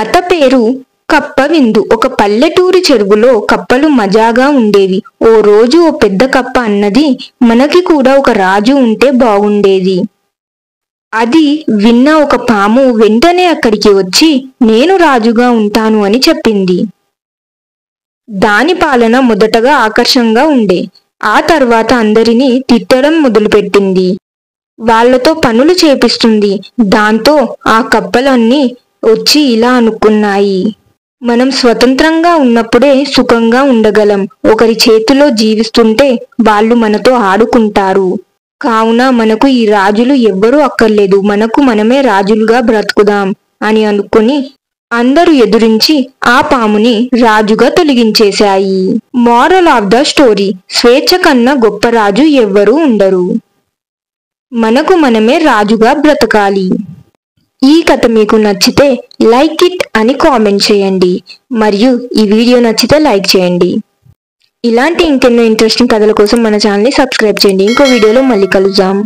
కథ పేరు కప్ప విందు. ఒక పల్లెటూరి చెరువులో కప్పలు మజాగా ఉండేవి. ఓ రోజు ఓ పెద్ద కప్ప అన్నది, మనకి కూడా ఒక రాజు ఉంటే బాగుండేది. అది విన్న ఒక పాము వెంటనే అక్కడికి వచ్చి, నేను రాజుగా ఉంటాను అని చెప్పింది. దాని పాలన మొదటగా ఆకర్షంగా ఉండే. ఆ తర్వాత అందరినీ తిట్టడం మొదలుపెట్టింది. వాళ్లతో పనులు చేపిస్తుంది. దాంతో ఆ కప్పలన్నీ వచ్చి ఇలా అనుకున్నాయి, మనం స్వతంత్రంగా ఉన్నప్పుడే సుఖంగా ఉండగలం. ఒకరి చేతిలో జీవిస్తుంటే వాళ్ళు మనతో ఆడుకుంటారు. కావున మనకు ఈ రాజులు ఎవ్వరూ అక్కర్లేదు, మనకు మనమే రాజులుగా బ్రతుకుదాం అని అనుకుని అందరూ ఎదురించి ఆ పాముని రాజుగా తొలగించేశాయి. మోరల్ ఆఫ్ ద స్టోరీ: స్వేచ్ఛ కన్నా గొప్ప రాజు ఎవ్వరూ ఉండరు. మనకు మనమే రాజుగా బ్రతకాలి. ఈ కథ మీకు నచ్చితే లైక్ ఇట్ అని కామెంట్ చేయండి. మరియు ఈ వీడియో నచ్చితే లైక్ చేయండి. ఇలాంటి ఇంకెన్నో ఇంట్రెస్టింగ్ కథల కోసం మన ఛానల్ని సబ్స్క్రైబ్ చేయండి. ఇంకో వీడియోలో మళ్ళీ కలుద్దాం.